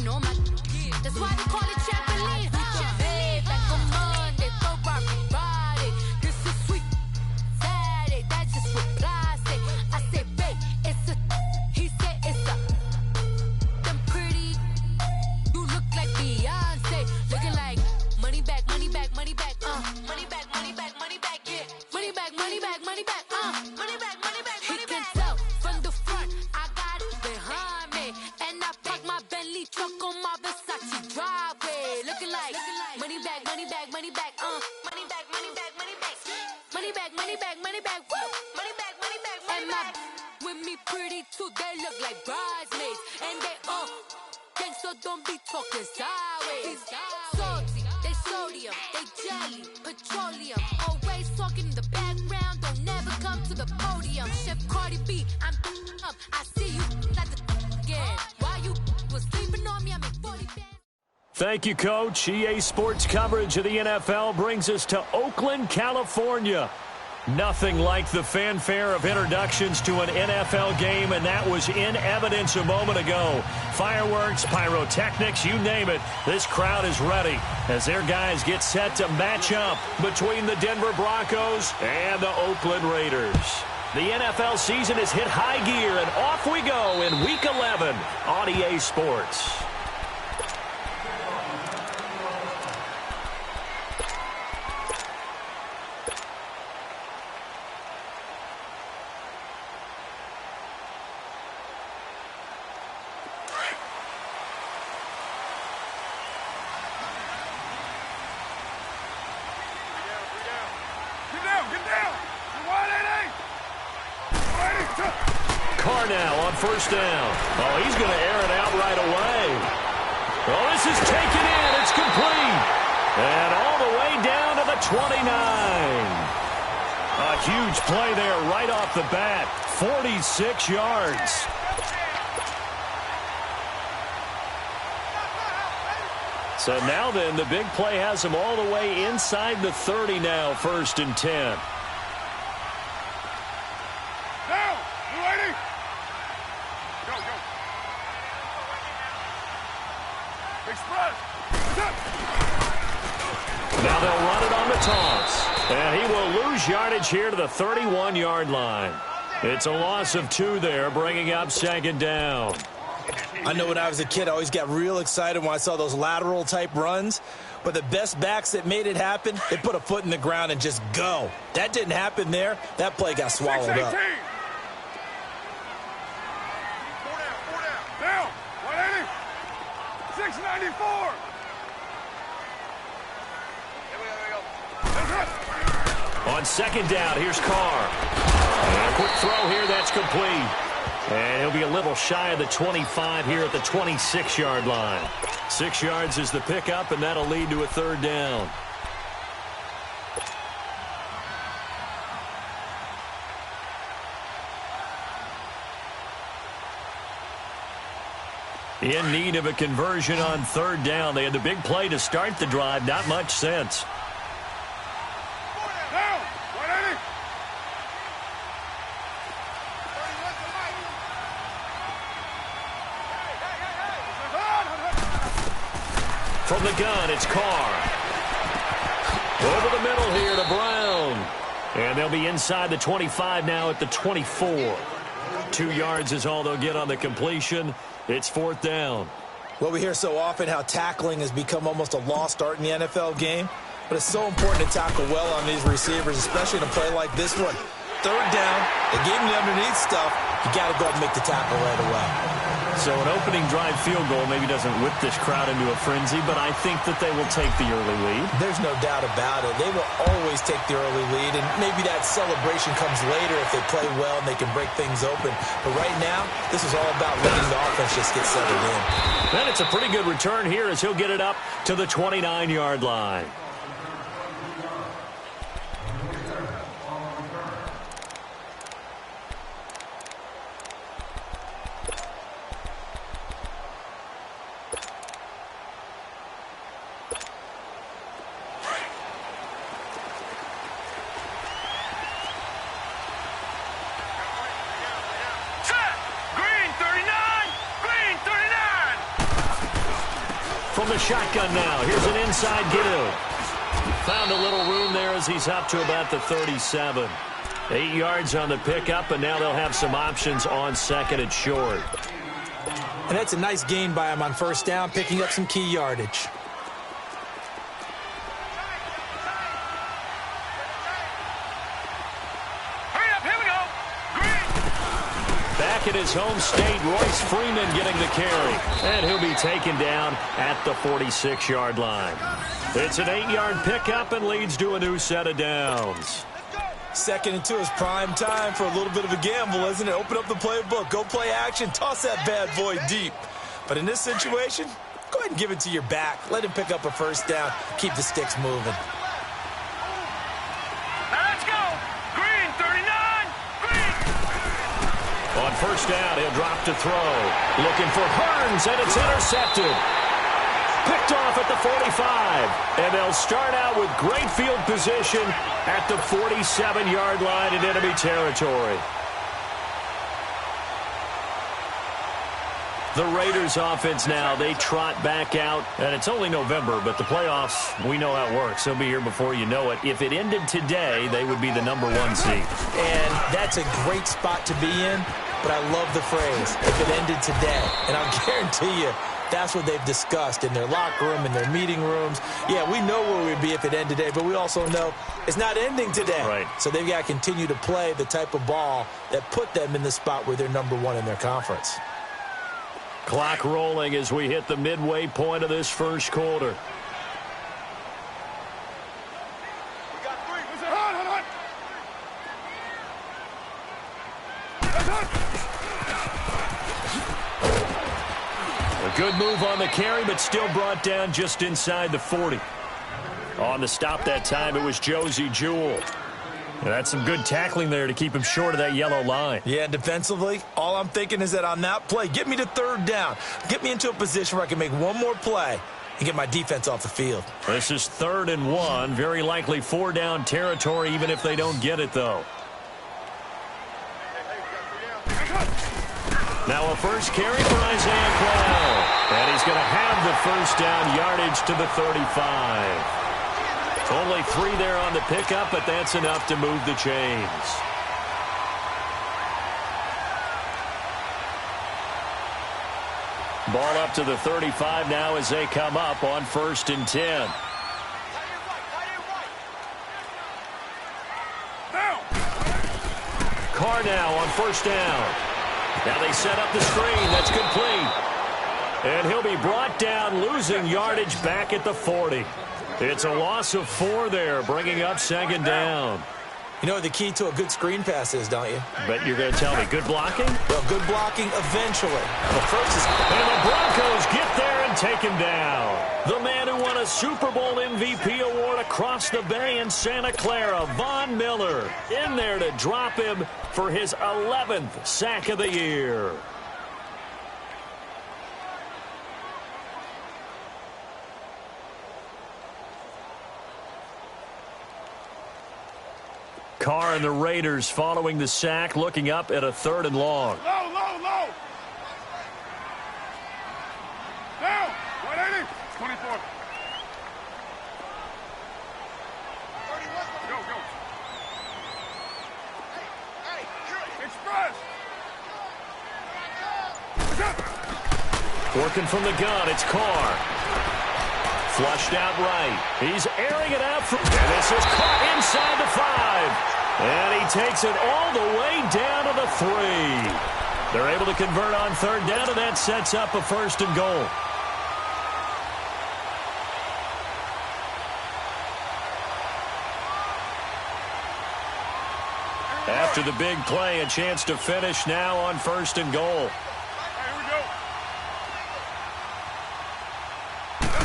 know my that's why they call it Chamberlain. Hey, back on Monday, Friday. This is sweet Saturday. That's just what Ply say. I say, babe, it's a. He said it's a. Them pretty. You look like Beyonce. Looking like money back, money back, money back. Money back, money back, money back. Yeah. Money back, money back, money back. Money back, money back, money back. He can tell from the front. I got it behind me, and I park my Bentley truck on my Versace driveway. Looking like money back, money back, money back. Money back, money back, money back. Money back, money back, money back. Woo. Money back, money back, money back. With me pretty too, they look like bridesmaids, and they gang, so don't be talking sideways. Salty, they sodium, they jelly, petroleum. Always talking in the background, don't never come to the podium. Chef Cardi B, I'm up. I see you like the again. While you was sleeping on me, I make 40 bands. Thank you, Coach. EA Sports coverage of the NFL brings us to Oakland, California. Nothing like the fanfare of introductions to an NFL game, and that was in evidence a moment ago. Fireworks, pyrotechnics, you name it. This crowd is ready as their guys get set to match up between the Denver Broncos and the Oakland Raiders. The NFL season has hit high gear, and off we go in Week 11 on EA Sports. Now on first down. Oh, he's going to air it out right away. Oh, this is taken in. It's complete. And all the way down to the 29. A huge play there right off the bat. 46 yards. So now then, the big play has him all the way inside the 30 now, 1st and 10. Now they'll run it on the toss. And he will lose yardage here to the 31-yard line. It's a loss of 2 there, bringing up 2nd down. I know when I was a kid, I always got real excited when I saw those lateral-type runs. But the best backs that made it happen, they put a foot in the ground and just go. That didn't happen there. That play got swallowed up. 694. On 2nd down, here's Carr. And a quick throw here, that's complete. And he'll be a little shy of the 25 here at the 26-yard line. 6 yards is the pickup, and that'll lead to a 3rd down. In need of a conversion on 3rd down. They had the big play to start the drive. Not much sense. From the gun, it's Carr. Over the middle here to Brown. And they'll be inside the 25 now at the 24. 2 yards is all they'll get on the completion. It's 4th down. Well, we hear so often how tackling has become almost a lost art in the NFL game. But it's so important to tackle well on these receivers, especially in a play like this one. 3rd down, they gave him the underneath stuff. You got to go up and make the tackle right away. So an opening drive field goal maybe doesn't whip this crowd into a frenzy, but I think that they will take the early lead. There's no doubt about it. They will always take the early lead, and maybe that celebration comes later if they play well and they can break things open. But right now, this is all about letting the offense just get settled in. And it's a pretty good return here as he'll get it up to the 29-yard line. from the shotgun now. Here's an inside give. Found a little room there as he's up to about the 37. 8 yards on the pickup, and now they'll have some options on second and short. And that's a nice gain by him on first down, picking up some key yardage. Back at his home state, Royce Freeman getting the carry. And he'll be taken down at the 46-yard line. It's an 8-yard pickup and leads to a new set of downs. 2nd and 2 is prime time for a little bit of a gamble, isn't it? Open up the playbook, go play action, toss that bad boy deep. But in this situation, go ahead and give it to your back. Let him pick up a first down. Keep the sticks moving. Let's go. Green, 39. Green. On first down, he'll drop to throw. Looking for Hearns, and it's intercepted. Picked off at the 45. And they'll start out with great field position at the 47-yard line in enemy territory. The Raiders offense now, they trot back out. And it's only November, but the playoffs, we know how it works. They'll be here before you know it. If it ended today, they would be the number 1 seed. And that's a great spot to be in, but I love the phrase, if it ended today. And I'll guarantee you, that's what they've discussed in their locker room, in their meeting rooms. Yeah, we know where we'd be if it ended today, but we also know it's not ending today. Right. So they've got to continue to play the type of ball that put them in the spot where they're number 1 in their conference. Clock rolling as we hit the midway point of this first quarter. We got 3. Listen, hold. A good move on the carry, but still brought down just inside the 40. On the stop that time, it was Josie Jewell. And that's some good tackling there to keep him short of that yellow line. Yeah, defensively, all I'm thinking is that on that play, get me to 3rd down. Get me into a position where I can make one more play and get my defense off the field. This is 3rd and 1. Very likely 4-down territory, even if they don't get it, though. Now a first carry for Isaiah Crowell. And he's going to have the first down yardage to the 35. Only 3 there on the pickup, but that's enough to move the chains. Ball up to the 35 now as they come up on 1st and 10. Carr now on 1st down. Now they set up the screen. That's complete. And he'll be brought down, losing yardage back at the 40. It's a loss of 4 there, bringing up 2nd down. You know what the key to a good screen pass is, don't you? But you're going to tell me, good blocking? Well, good blocking eventually. But first is... And the Broncos get there and take him down. The man who won a Super Bowl MVP award across the bay in Santa Clara, Von Miller, in there to drop him for his 11th sack of the year. Carr and the Raiders following the sack, looking up at a 3rd and long. Low. Down. 180. 24. 31. Go. Hey, express. Working from the gun, it's Carr. Flushed out right. He's airing it out. And this is caught inside the 5. And he takes it all the way down to the 3. They're able to convert on 3rd down, and that sets up a 1st and goal. After the big play, a chance to finish now on 1st and goal.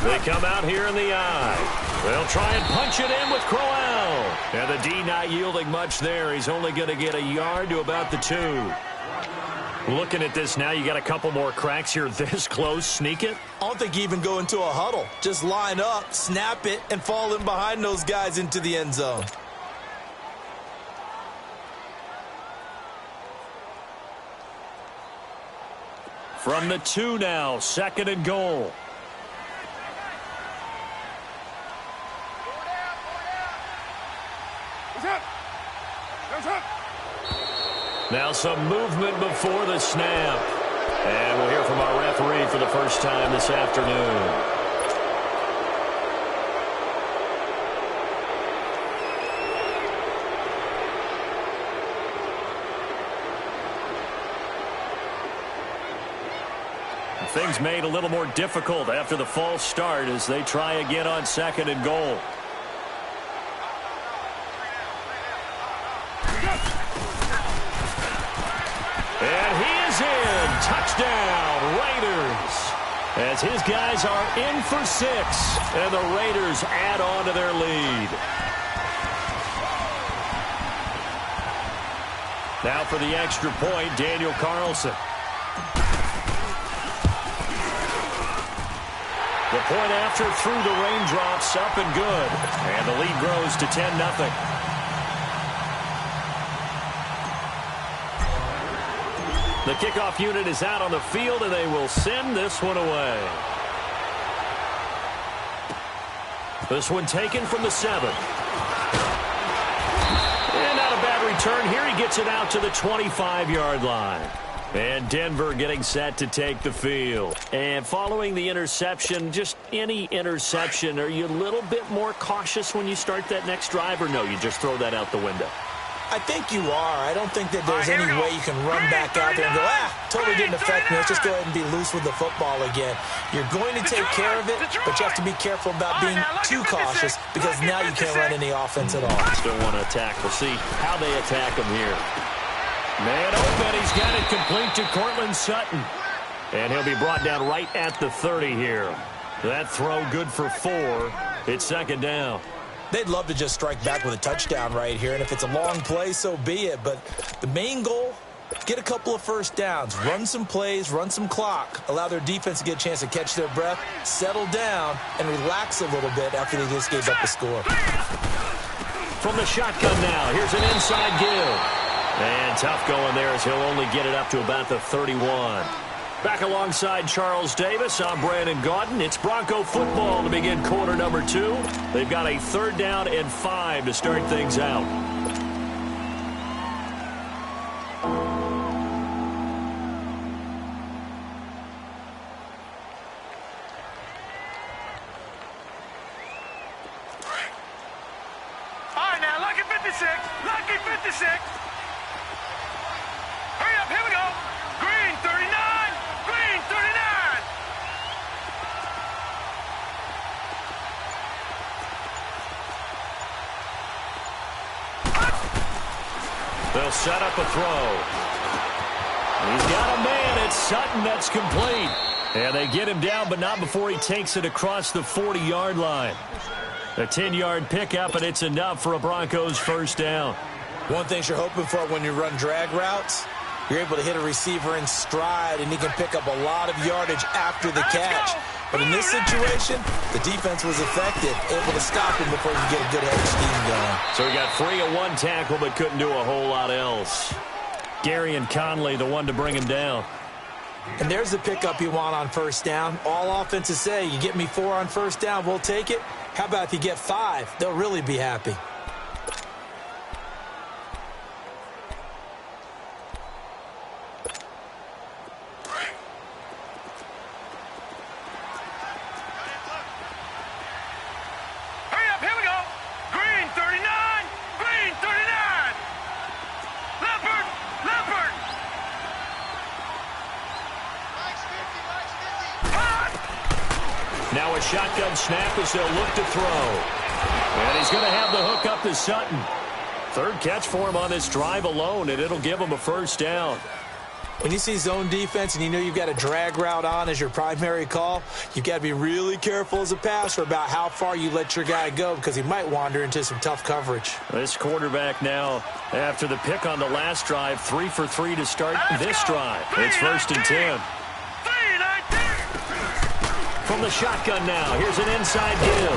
They come out here in the eye. They'll try and punch it in with Crowell. And the D not yielding much there. He's only going to get a yard to about the 2. Looking at this now, you got a couple more cracks here this close. Sneak it? I don't think you even go into a huddle. Just line up, snap it, and fall in behind those guys into the end zone. From the 2 now, 2nd and goal. Now some movement before the snap. And we'll hear from our referee for the first time this afternoon. Things made a little more difficult after the false start as they try again on 2nd and goal. And he is in. Touchdown, Raiders. As his guys are in for 6, and the Raiders add on to their lead. Now for the extra point, Daniel Carlson. The point after through the raindrops, up and good. And the lead grows to 10-0. The kickoff unit is out on the field, and they will send this one away. This one taken from the 7. And not a bad return here. He gets it out to the 25-yard line. And Denver getting set to take the field. And following the interception, just any interception, are you a little bit more cautious when you start that next drive, or no, you just throw that out the window? I think you are. I don't think that there's any way you can run back out there and go, totally didn't affect me. Let's just go ahead and be loose with the football again. You're going to take care of it, but you have to be careful about being too cautious because now you can't run any offense at all. Still want to attack. We'll see how they attack him here. Man open, he's got it complete to Cortland Sutton. And he'll be brought down right at the 30 here. That throw good for 4. It's 2nd down. They'd love to just strike back with a touchdown right here, and if it's a long play, so be it. But the main goal, get a couple of first downs, run some plays, run some clock, allow their defense to get a chance to catch their breath, settle down, and relax a little bit after they just gave up the score. From the shotgun now, here's an inside give. And tough going there as he'll only get it up to about the 31. Back alongside Charles Davis, I'm Brandon Gaudin. It's Bronco football to begin quarter number 2. They've got a 3rd down and 5 to start things out. All right, now, lucky 56. Lucky 56. Hurry up, here we go. Green 39. Green 39. They'll set up a throw. He's got a man. It's Sutton. That's complete. And they get him down, but not before he takes it across the 40-yard line. A 10-yard pickup, and it's enough for a Broncos first down. One thing you're hoping for when you run drag routes, you're able to hit a receiver in stride, and he can pick up a lot of yardage after the catch. But in this situation, the defense was effective, able to stop him before he could get a good head scheme going. So he got 3 of 1 tackle, but couldn't do a whole lot else. Gary and Conley, the one to bring him down. And there's the pickup you want on first down. All offenses say, you get me 4 on first down, we'll take it. How about if you get 5? They'll really be happy. Hurry up, here we go. Green 39. Green 39. Leopard. Leopard. Now a shotgun snap as they'll look to throw. And he's going to have the hook up to Sutton. 3rd catch for him on this drive alone, and it'll give him a first down. When you see zone defense and you know you've got a drag route on as your primary call, you've got to be really careful as a passer about how far you let your guy go because he might wander into some tough coverage. This quarterback now, after the pick on the last drive, 3 for 3 to start this drive. It's 1st and 10. From the shotgun now, here's an inside give.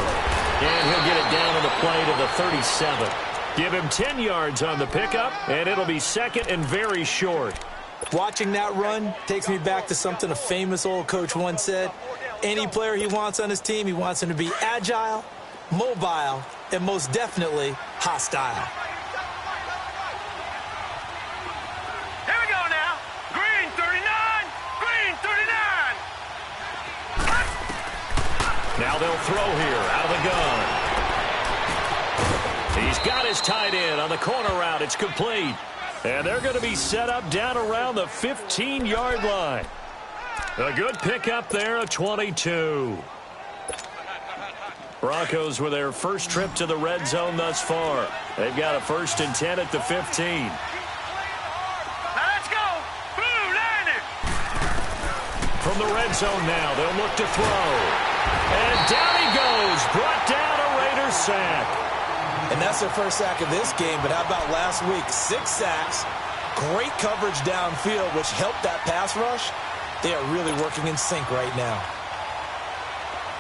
And he'll get it down on the play to the 37. Give him 10 yards on the pickup, and it'll be 2nd and very short. Watching that run takes me back to something a famous old coach once said. Any player he wants on his team, he wants him to be agile, mobile, and most definitely hostile. throw here out of the gun. He's got his tight end on the corner route. It's complete. And they're going to be set up down around the 15-yard line. A good pickup there, a 22. Broncos with their first trip to the red zone thus far. They've got a 1st and 10 at the 15. Now let's go. Blue landed. From the red zone now, they'll look to throw. And down he goes. Brought down a Raiders sack. And that's their first sack of this game, but how about last week? 6 sacks, great coverage downfield, which helped that pass rush. They are really working in sync right now.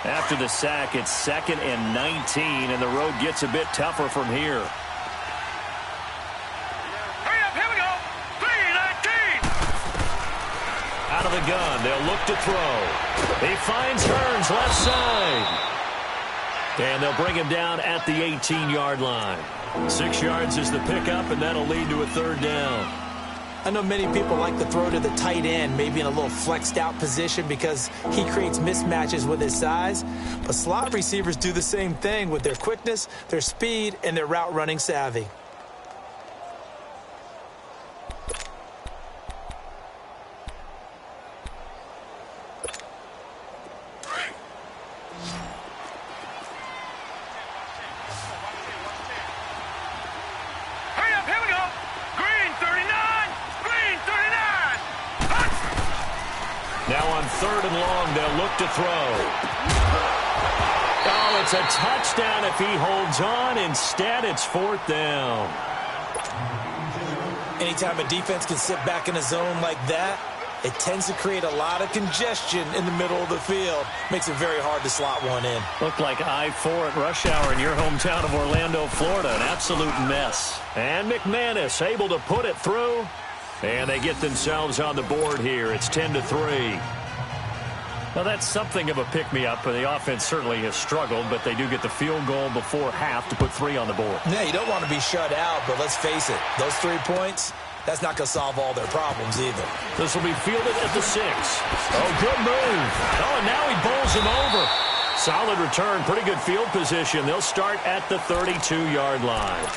After the sack, it's 2nd and 19, and the road gets a bit tougher from here. Hurry up, here we go. 3-19. Out of the gun, they'll look to throw. He finds Hearns left side. And they'll bring him down at the 18-yard line. 6 yards is the pickup, and that'll lead to a 3rd down. I know many people like to throw to the tight end, maybe in a little flexed out position because he creates mismatches with his size. But slot receivers do the same thing with their quickness, their speed, and their route running savvy. Hurry up, here we go. Green 39. Green 39. Hut. Now on 3rd and long, they'll look to throw. Oh, it's a touchdown if he holds on. Instead, it's 4th down. Anytime a defense can sit back in a zone like that, it tends to create a lot of congestion in the middle of the field. Makes it very hard to slot one in. Looked like I-4 at rush hour in your hometown of Orlando, Florida. An absolute mess. And McManus able to put it through. And they get themselves on the board here. It's 10-3. Well, that's something of a pick-me-up. The offense certainly has struggled, but they do get the field goal before half to put 3 on the board. Yeah, you don't want to be shut out, but let's face it, those 3 points, that's not going to solve all their problems either. This will be fielded at the 6. Oh, good move. Oh, and now he bowls him over. Solid return, pretty good field position. They'll start at the 32-yard line.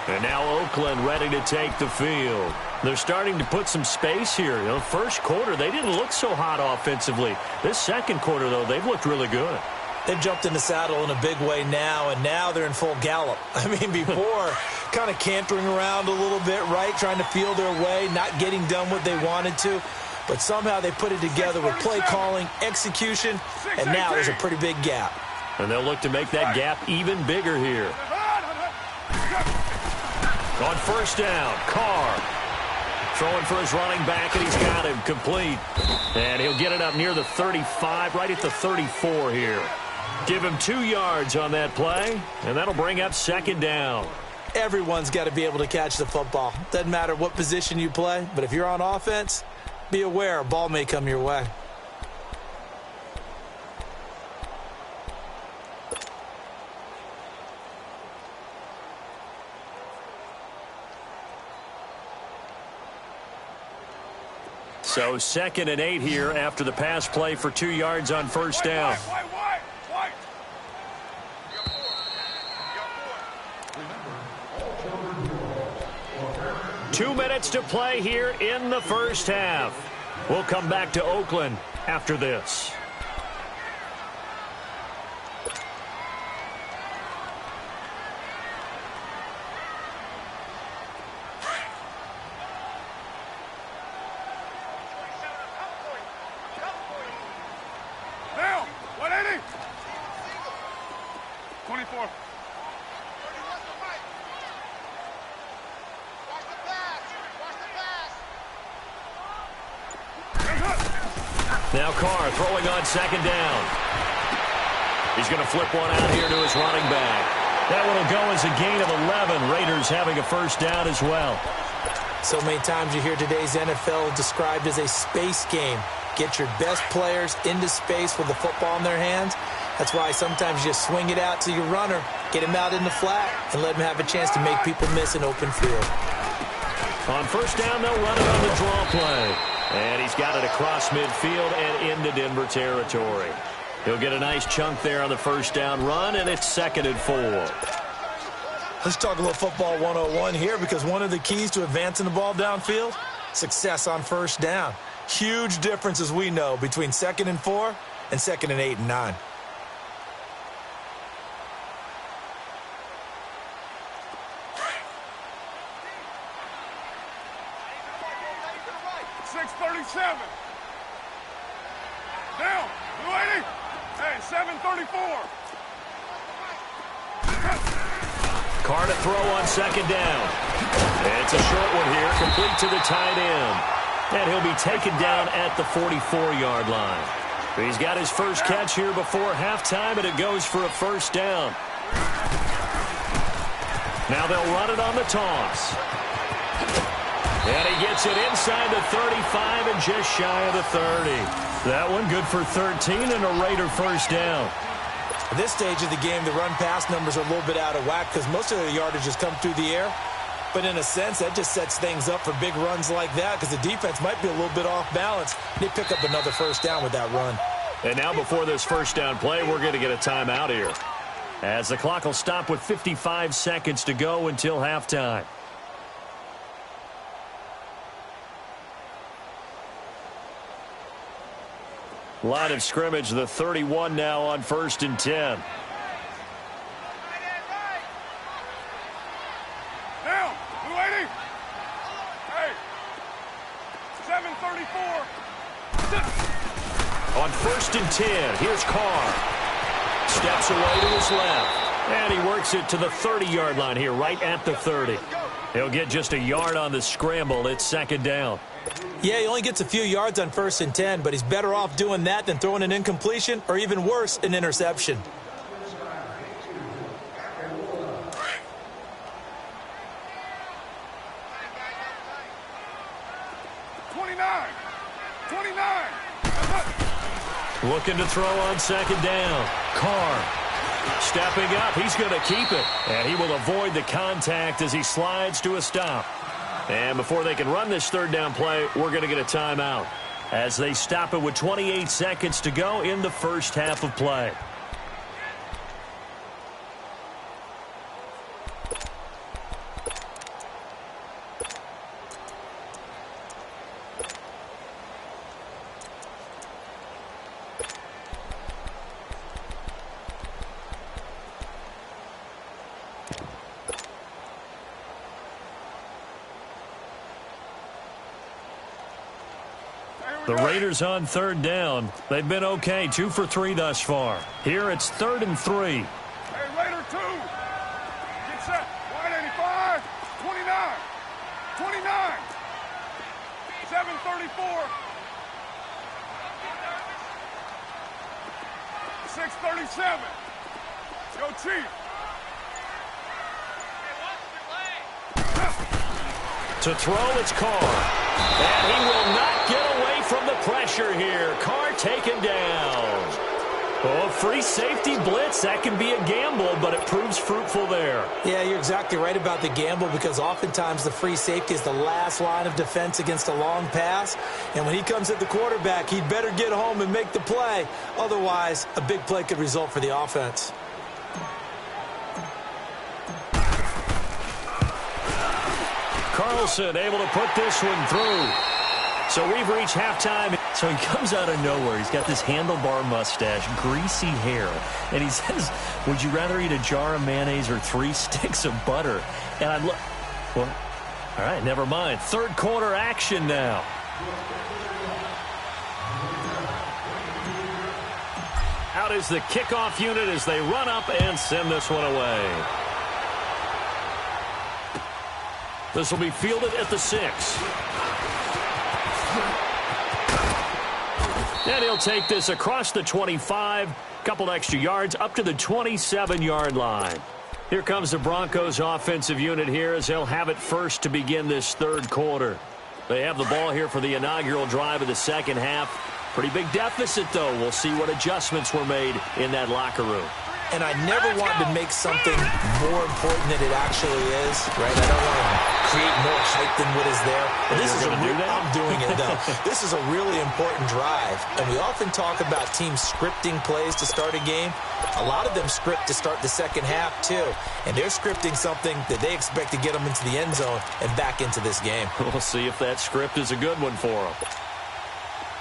And now Oakland ready to take the field. They're starting to put some space here. You know, first quarter, they didn't look so hot offensively. This second quarter, though, they've looked really good. They've jumped in the saddle in a big way now, and now they're in full gallop. I mean, before, kind of cantering around a little bit, right, trying to feel their way, not getting done what they wanted to. But somehow they put it together with play calling, execution, and now there's a pretty big gap. And they'll look to make that gap even bigger here. On 1st down, Carr throwing for his running back, and he's got him complete. And he'll get it up near the 35, right at the 34 here. Give him 2 yards on that play, and that'll bring up 2nd down. Everyone's got to be able to catch the football. Doesn't matter what position you play, but if you're on offense, be aware a ball may come your way. So 2nd and 8 here after the pass play for 2 yards on 1st down. White. 2 minutes to play here in the first half. We'll come back to Oakland after this. Now, 180. 24. Now Carr throwing on 2nd down. He's going to flip one out here to his running back. That one will go as a gain of 11. Raiders having a 1st down as well. So many times you hear today's NFL described as a space game. Get your best players into space with the football in their hands. That's why sometimes you just swing it out to your runner, get him out in the flat, and let him have a chance to make people miss an open field. On 1st down, they'll run it on the draw play. And he's got it across midfield and into Denver territory. He'll get a nice chunk there on the first down run, and it's 2nd and 4. Let's talk a little football 101 here, because one of the keys to advancing the ball downfield, success on first down. Huge difference, as we know, between 2nd and 4 and 2nd and 8 and 9. Down, 280. Hey, 734. Carr to throw on 2nd down. It's a short one here, complete to the tight end. And he'll be taken down at the 44-yard line. He's got his first catch here before halftime, and it goes for a first down. Now they'll run it on the toss. And he gets it inside the 35 and just shy of the 30. That one good for 13 and a Raider first down. At this stage of the game, the run-pass numbers are a little bit out of whack because most of the yardage has come through the air. But in a sense, that just sets things up for big runs like that because the defense might be a little bit off balance. They pick up another first down with that run. And now before this first down play, we're going to get a timeout here, as the clock will stop with 55 seconds to go until halftime. Line of scrimmage, the 31 now on 1st and 10. Down, 280. Hey, 734. On 1st and 10, here's Carr. Steps away to his left. And he works it to the 30-yard line here, right at the 30. He'll get just a yard on the scramble. It's 2nd down. Yeah, he only gets a few yards on 1st and 10, but he's better off doing that than throwing an incompletion or, even worse, an interception. Looking to throw on 2nd down. Carr stepping up. He's going to keep it. And he will avoid the contact as he slides to a stop. And before they can run this 3rd down play, we're going to get a timeout as they stop it with 28 seconds to go in the first half of play. The Raiders on 3rd down. They've been okay, 2 for 3 thus far. Here it's 3rd and 3. Hey, Raider 2. Get set. 185. 29. 29. 734. 637. Go Chief. To throw, it's Carr. And he will not get away from the pressure here. Carr taken down. Oh, free safety blitz. That can be a gamble, but it proves fruitful there. Yeah, you're exactly right about the gamble because oftentimes the free safety is the last line of defense against a long pass. And when he comes at the quarterback, he'd better get home and make the play. Otherwise, a big play could result for the offense. Carlson able to put this one through. So we've reached halftime. So he comes out of nowhere. He's got this handlebar mustache, greasy hair. And he says, would you rather eat a jar of mayonnaise or 3 sticks of butter? And I'm well, all right, never mind. 3rd quarter action now. Out is the kickoff unit as they run up and send this one away. This will be fielded at the 6. And he'll take this across the 25, couple extra yards up to the 27-yard line. Here comes the Broncos offensive unit here as they'll have it first to begin this 3rd quarter. They have the ball here for the inaugural drive of the 2nd half. Pretty big deficit, though. We'll see what adjustments were made in that locker room. And I never want to make something more important than it actually is, right? I don't want to create more hype than what is there. But this is I'm doing it, though. This is a really important drive, and we often talk about teams scripting plays to start a game. A lot of them script to start the second half, too, and they're scripting something that they expect to get them into the end zone and back into this game. We'll see if that script is a good one for them.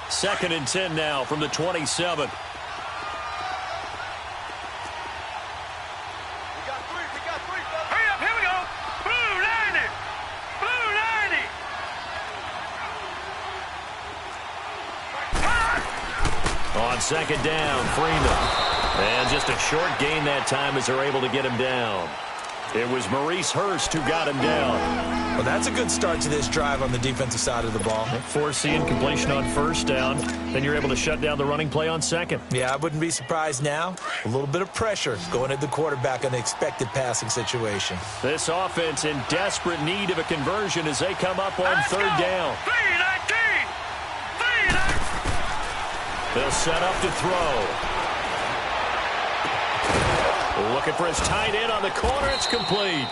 2nd and 10 now from the 27. On 2nd down, Freeman. And just a short gain that time as they're able to get him down. It was Maurice Hurst who got him down. Well, that's a good start to this drive on the defensive side of the ball. Forcing completion on 1st down. Then you're able to shut down the running play on 2nd. Yeah, I wouldn't be surprised now. A little bit of pressure going at the quarterback on the expected passing situation. This offense in desperate need of a conversion as they come up on 3rd down. They'll set up to throw. Looking for his tight end on the corner. It's complete.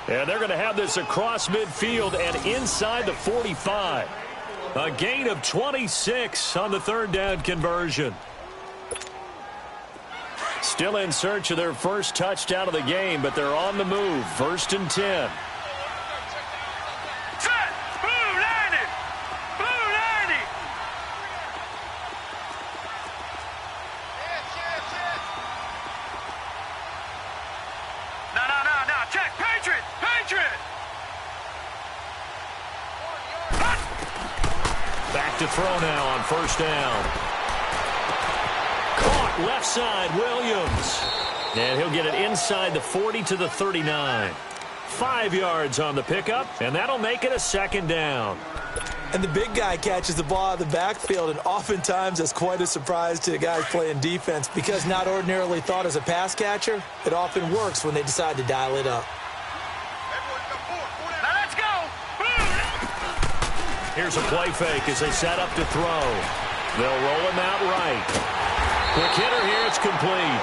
And they're going to have this across midfield and inside the 45. A gain of 26 on the 3rd down conversion. Still in search of their first touchdown of the game, but they're on the move. 1st and 10. Back to throw now on 1st down. Caught left side, Williams. And he'll get it inside the 40 to the 39. 5 yards on the pickup, and that'll make it a 2nd down. And the big guy catches the ball out of the backfield, and oftentimes that's quite a surprise to the guys playing defense because not ordinarily thought as a pass catcher, it often works when they decide to dial it up. Here's a play fake as they set up to throw. They'll roll him out right. Quick hitter here, it's complete.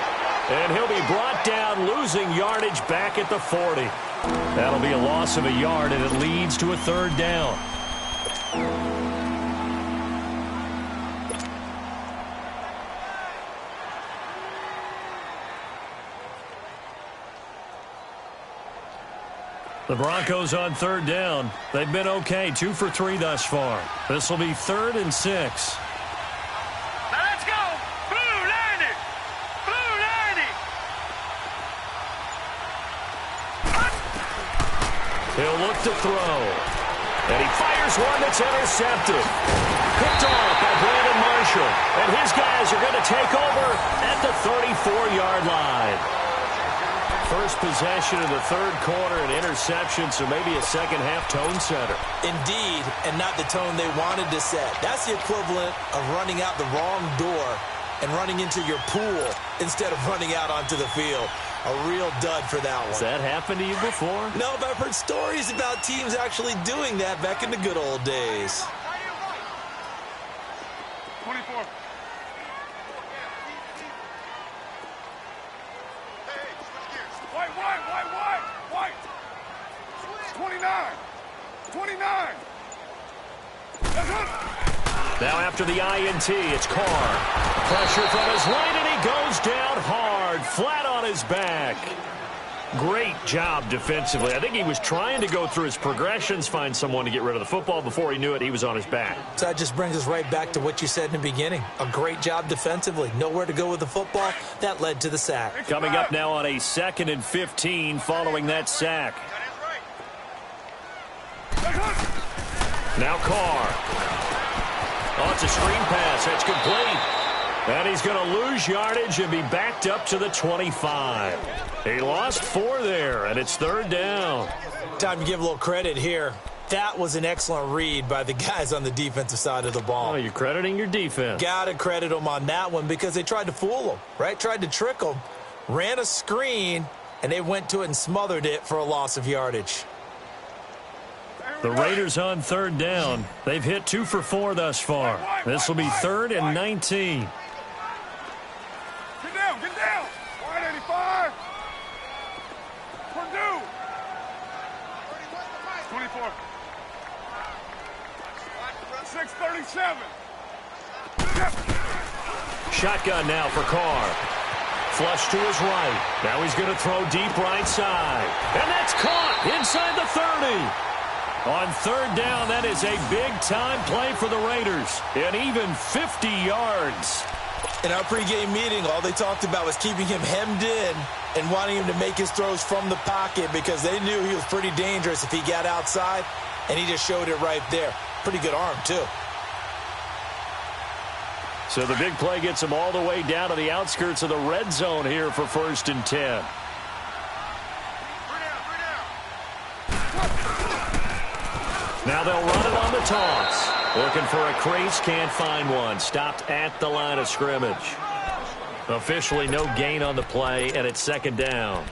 And he'll be brought down, losing yardage back at the 40. That'll be a loss of a yard, and it leads to a 3rd down. The Broncos on 3rd down. They've been okay, 2 for 3 thus far. This will be 3rd and 6. Now let's go! Blue 90! Blue 90! He'll look to throw. And he fires one that's intercepted. Picked off by Brandon Marshall. And his guys are going to take over at the 34-yard line. First possession of the 3rd quarter, an interception, so maybe a second-half tone setter. Indeed, and not the tone they wanted to set. That's the equivalent of running out the wrong door and running into your pool instead of running out onto the field. A real dud for that one. Has that happened to you before? No, but I've heard stories about teams actually doing that back in the good old days. 24. White. 29. 29. Now after the INT, it's Carr. Pressure from his right, and he goes down hard, flat on his back. Great job defensively. I think he was trying to go through his progressions, find someone to get rid of the football. Before he knew it, he was on his back. So that just brings us right back to what you said in the beginning. A great job defensively. Nowhere to go with the football. That led to the sack. Coming up now on a 2nd and 15 following that sack. Now Carr. Oh, it's a screen pass. That's complete. And he's going to lose yardage and be backed up to the 25. He lost 4 there, and it's 3rd down. Time to give a little credit here. That was an excellent read by the guys on the defensive side of the ball. Oh, you're crediting your defense. Got to credit them on that one because they tried to fool them, right? Tried to trick them. Ran a screen, and they went to it and smothered it for a loss of yardage. The Raiders on 3rd down. They've hit 2 for 4 thus far. This will be 3rd and 19. Get down. 185. Purdue. 25. for 637. Shotgun now for Carr. Flush to his right. Now he's going to throw deep right side. And that's caught inside the 30. On third down, that is a big-time play for the Raiders. And even 50 yards. In our pregame meeting, all they talked about was keeping him hemmed in and wanting him to make his throws from the pocket because they knew he was pretty dangerous if he got outside, and he just showed it right there. Pretty good arm, too. So the big play gets him all the way down to the outskirts of the red zone here for 1st and 10. Now they'll run it on the toss. Looking for a crease, can't find one. Stopped at the line of scrimmage. Officially no gain on the play, and it's 2nd down.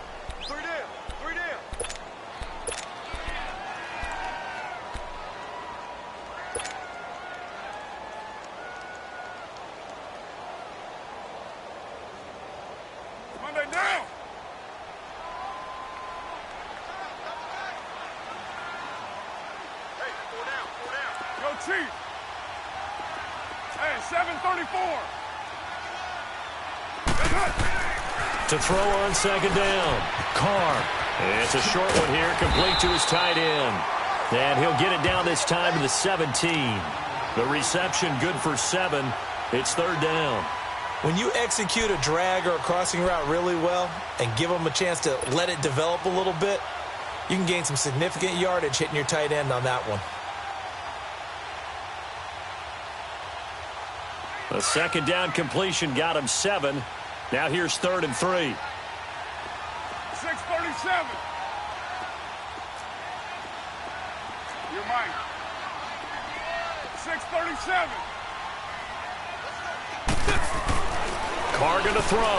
To throw on 2nd down. Carr. It's a short one here, complete to his tight end. And he'll get it down this time to the 17. The reception good for 7. It's 3rd down. When you execute a drag or a crossing route really well and give them a chance to let it develop a little bit, you can gain some significant yardage hitting your tight end on that one. The 2nd down completion got him 7. Now here's 3rd and 3. 637. You're mine. 637. Carr going to throw.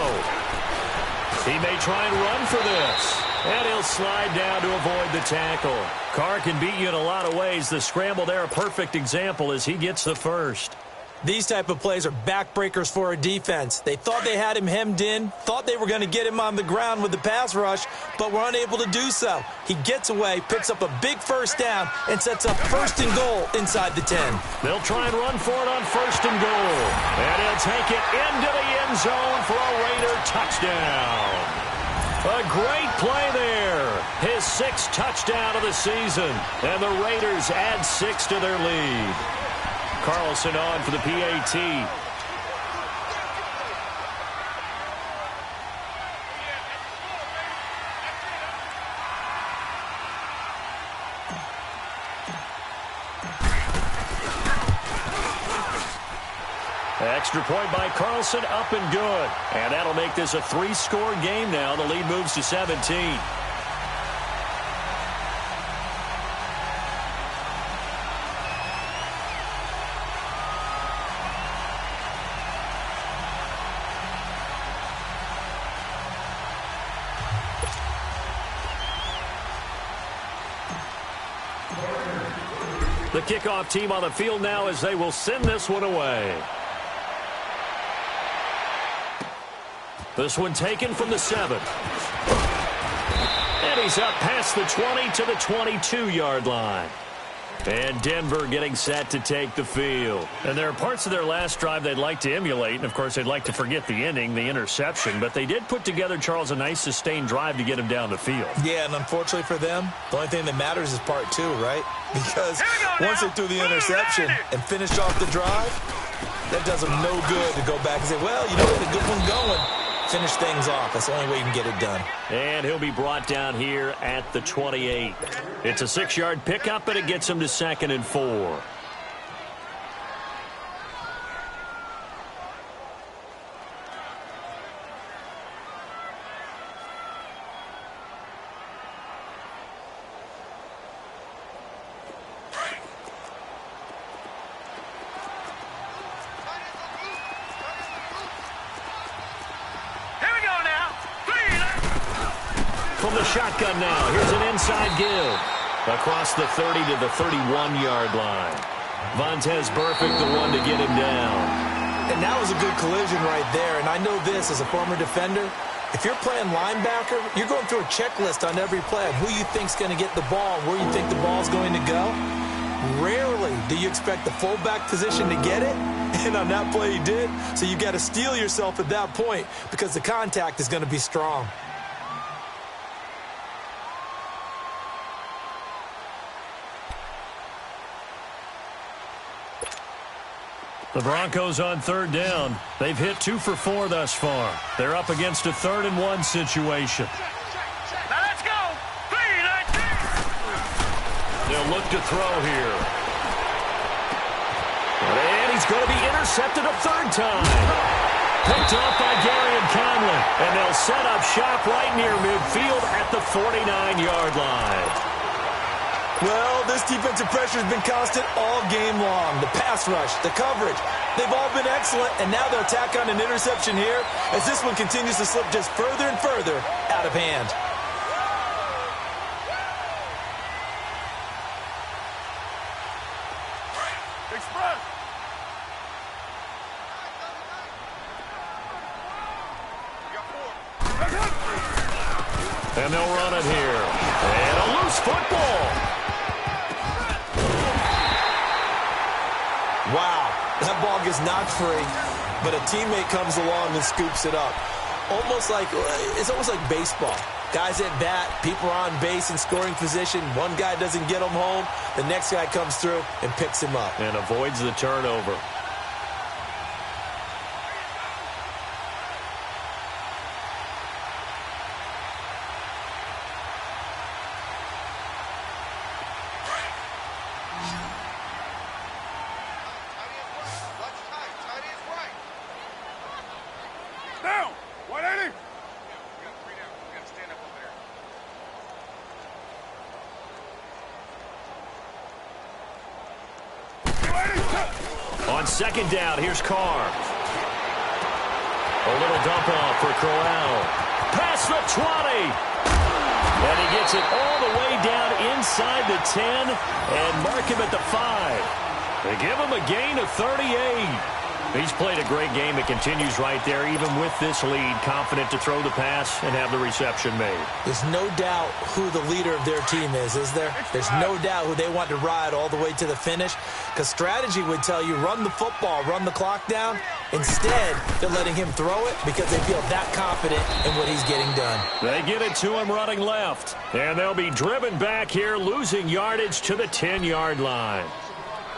He may try and run for this. And he'll slide down to avoid the tackle. Carr can beat you in a lot of ways. The scramble there, a perfect example as he gets the first. These type of plays are backbreakers for a defense. They thought they had him hemmed in, thought they were going to get him on the ground with the pass rush, but were unable to do so. He gets away, picks up a big 1st down, and sets up 1st and goal inside the 10. They'll try and run for it on 1st and goal. And he'll take it into the end zone for a Raider touchdown. A great play there. His 6th touchdown of the season. And the Raiders add 6 to their lead. Carlson on for the PAT. Extra point by Carlson, up and good. And that'll make this a 3-score game now. The lead moves to 17. The kickoff team on the field now as they will send this one away. This one taken from the 7. And he's up past the 20 to the 22-yard line. And Denver getting set to take the field. And there are parts of their last drive they'd like to emulate. And, of course, they'd like to forget the ending, the interception. But they did put together, Charles, a nice sustained drive to get him down the field. Yeah, and unfortunately for them, the only thing that matters is part 2, right? Because once they threw the interception and finished off the drive, that does them no good to go back and say, well, you know, the good one going. Finish things off. That's the only way you can get it done. And he'll be brought down here at the 28. It's a 6-yard pickup, but it gets him to 2nd and 4. From the shotgun now, here's an inside give. Across the 30 to the 31-yard line. Vontaze Burfict, the one to get him down. And that was a good collision right there. And I know this as a former defender. If you're playing linebacker, you're going through a checklist on every play of who you think's going to get the ball and where you think the ball's going to go. Rarely do you expect the fullback position to get it, and on that play he did. So you got to steel yourself at that point because the contact is going to be strong. The Broncos on third down. They've hit 2 for 4 thus far. They're up against a 3rd and 1 situation. Now let's go. 3-19. They'll look to throw here. And he's going to be intercepted a 3rd time. Picked off by Gary and Conlon. And they'll set up shop right near midfield at the 49-yard line. Well, this defensive pressure has been constant all game long. The pass rush, the coverage, they've all been excellent, and now they'll tack on an interception here as this one continues to slip just further and further out of hand. Express. And they'll run it here. And a loose football. Wow, that ball gets knocked free, but a teammate comes along and scoops it up. It's almost like baseball. Guys at bat, people are on base in scoring position. One guy doesn't get him home. The next guy comes through and picks him up. And avoids the turnover. Down. 180. On second down, here's Carr. A little dump off for Corral. Past the 20. And he gets it all the way down inside the 10 and mark him at the 5. They give him a gain of 38. He's played a great game. It continues right there, even with this lead, confident to throw the pass and have the reception made. There's no doubt who the leader of their team is there? There's no doubt who they want to ride all the way to the finish, because strategy would tell you run the football, run the clock down. Instead, they're letting him throw it because they feel that confident in what he's getting done. They get it to him running left, and they'll be driven back here, losing yardage to the 10-yard line.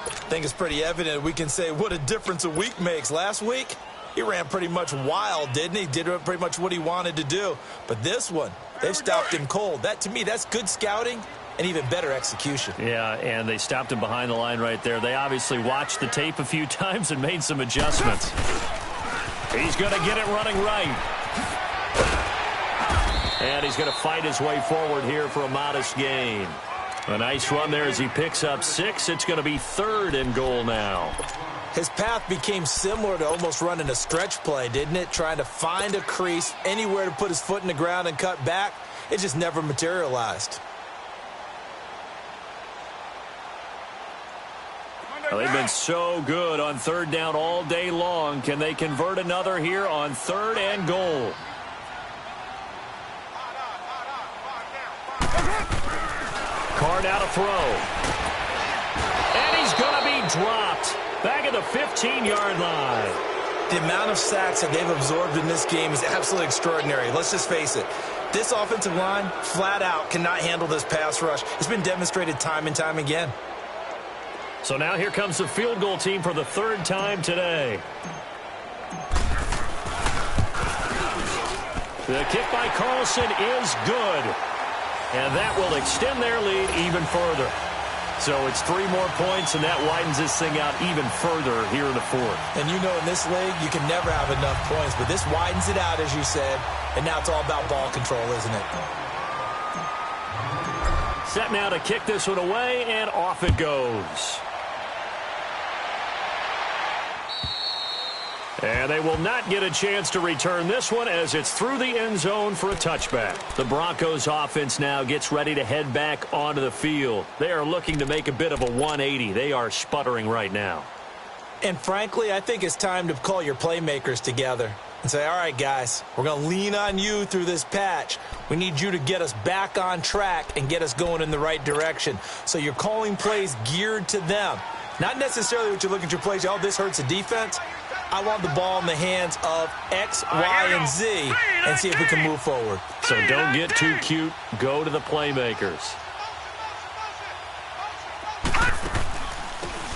I think it's pretty evident we can say what a difference a week makes. Last week, he ran pretty much wild, didn't he? Did pretty much what he wanted to do. But this one, they've stopped him cold. That, to me, that's good scouting and even better execution. Yeah, and they stopped him behind the line right there. They obviously watched the tape a few times and made some adjustments. He's going to get it running right. And he's going to fight his way forward here for a modest gain. A nice run there as he picks up 6. It's going to be 3rd and goal now. His path became similar to almost running a stretch play, didn't it? Trying to find a crease, anywhere to put his foot in the ground and cut back. It just never materialized. Well, they've been so good on 3rd down all day long. Can they convert another here on 3rd and goal? Carr now to throw. And he's going to be dropped. Back at the 15-yard line. The amount of sacks that they've absorbed in this game is absolutely extraordinary. Let's just face it. This offensive line, flat out, cannot handle this pass rush. It's been demonstrated time and time again. So now here comes the field goal team for the 3rd time today. The kick by Carlson is good. And that will extend their lead even further. So it's 3 more points, and that widens this thing out even further here in the 4th. And you know in this league, you can never have enough points. But this widens it out, as you said. And now it's all about ball control, isn't it? Set now to kick this one away, and off it goes. And they will not get a chance to return this one as it's through the end zone for a touchback. The Broncos offense now gets ready to head back onto the field. They are looking to make a bit of a 180. They are sputtering right now. And frankly, I think it's time to call your playmakers together. and say, all right, guys, we're going to lean on you through this patch. We need you to get us back on track and get us going in the right direction. So you're calling plays geared to them. Not necessarily what you look at your plays, oh, this hurts the defense. I want the ball in the hands of X, Y, and Z and see if we can move forward. So don't get too cute. Go to the playmakers.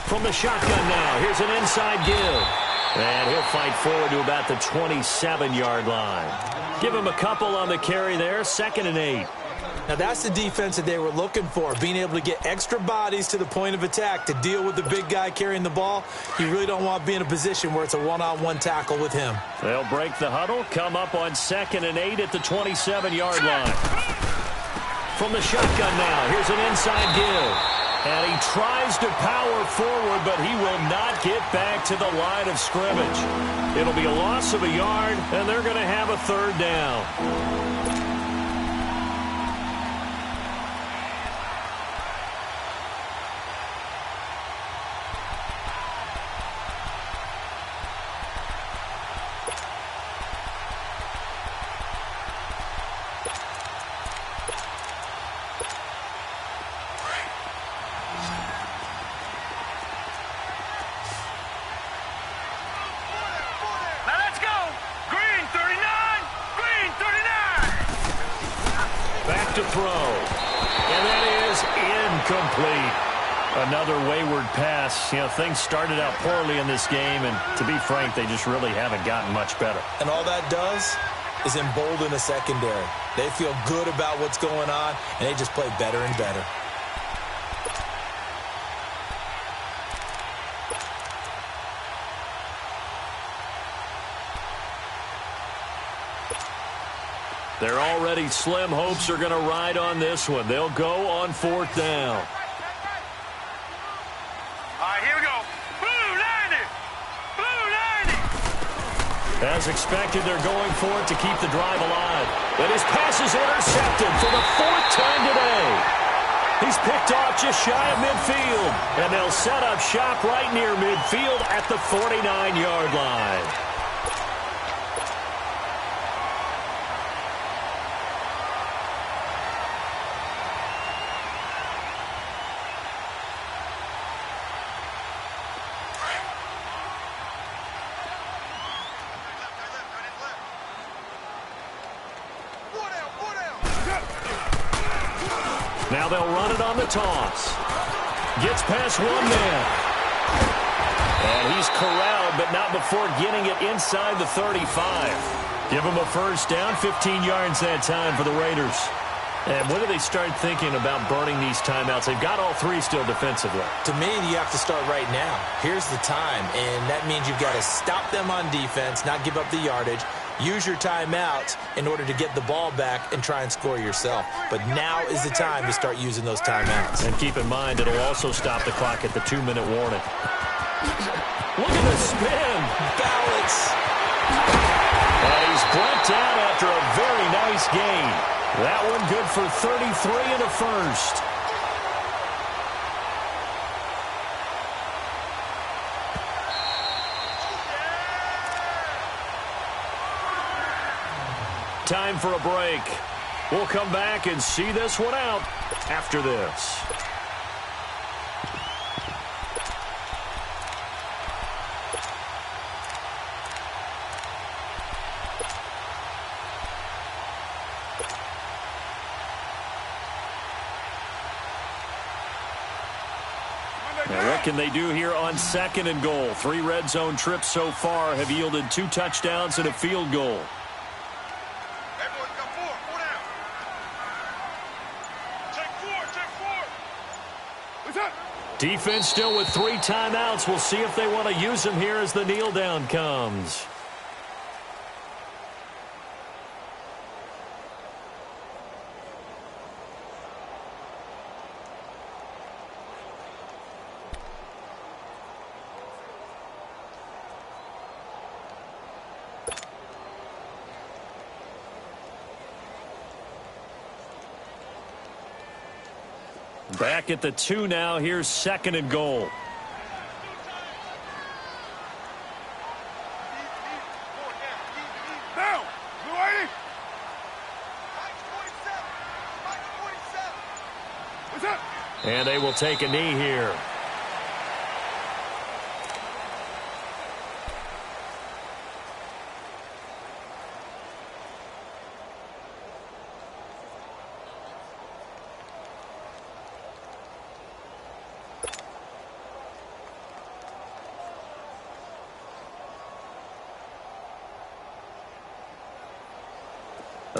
From the shotgun now, here's an inside give. And he'll fight forward to about the 27-yard line. Give him a couple on the carry there, 2nd and 8. Now, that's the defense that they were looking for, being able to get extra bodies to the point of attack to deal with the big guy carrying the ball. You really don't want to be in a position where it's a one-on-one tackle with him. They'll break the huddle, come up on 2nd and 8 at the 27-yard line. From the shotgun now, here's an inside give. And he tries to power forward, but he will not get back to the line of scrimmage. It'll be a loss of a yard, and they're going to have a 3rd down. Another wayward pass. You know, things started out poorly in this game, and to be frank, they just really haven't gotten much better. And all that does is embolden a secondary. They feel good about what's going on, and they just play better and better. Their already slim hopes are going to ride on this one. They'll go on 4th down. As expected, they're going for it to keep the drive alive. But his pass is intercepted for the 4th time today. He's picked off just shy of midfield. And they'll set up shop right near midfield at the 49-yard line. Now they'll run it on the toss. Gets past one man. And he's corralled, but not before getting it inside the 35. Give him a 1st down, 15 yards that time for the Raiders. And when do they start thinking about burning these timeouts? They've got all 3 still defensively. To me, you have to start right now. Here's the time, and that means you've got to stop them on defense, not give up the yardage. Use your timeouts in order to get the ball back and try and score yourself. But now is the time to start using those timeouts. And keep in mind, it'll also stop the clock at the 2-minute warning. Look at the spin. Balance. And he's brought down after a very nice gain. That one good for 33 and a 1st. Time for a break. We'll come back and see this one out after this. Now, what can they do here on 2nd and goal? 3 red zone trips so far have yielded 2 touchdowns and a field goal. Defense still with 3 timeouts. We'll see if they want to use them here as the kneel down comes. Back at the 2 now. Here's 2nd and goal. And they will take a knee here.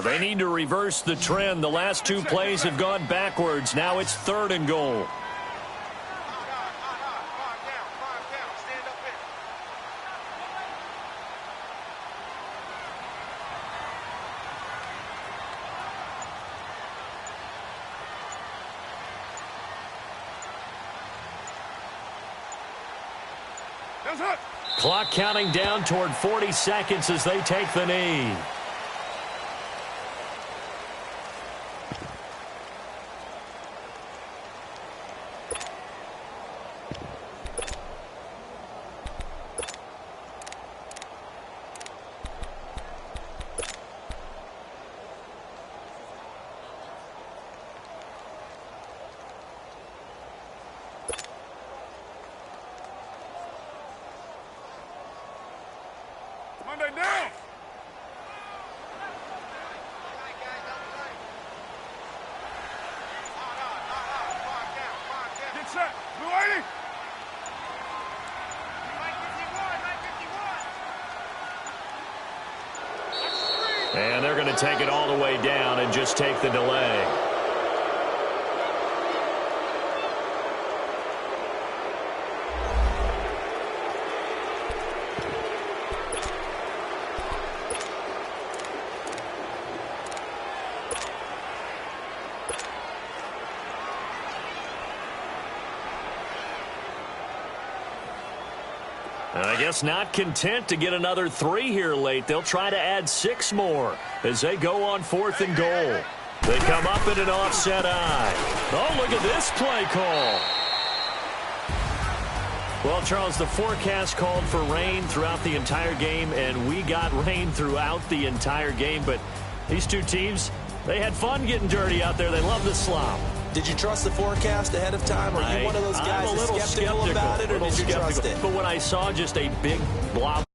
They need to reverse the trend. The last two plays have gone backwards. Now it's 3rd and goal. Clock counting down toward 40 seconds as they take the knee. Monday down. Get set. Blue 80. And they're going to take it all the way down and just take the delay. I guess not content to get another 3 here late. They'll try to add 6 more as they go on 4th and goal. They come up in an offset eye. Oh, look at this play call. Well, Charles, the forecast called for rain throughout the entire game, and we got rain throughout the entire game. But these two teams, they had fun getting dirty out there. They love the slop. Did you trust the forecast ahead of time? Are you one of those guys I'm a little skeptical about it, or did you trust it? But when I saw just a big blob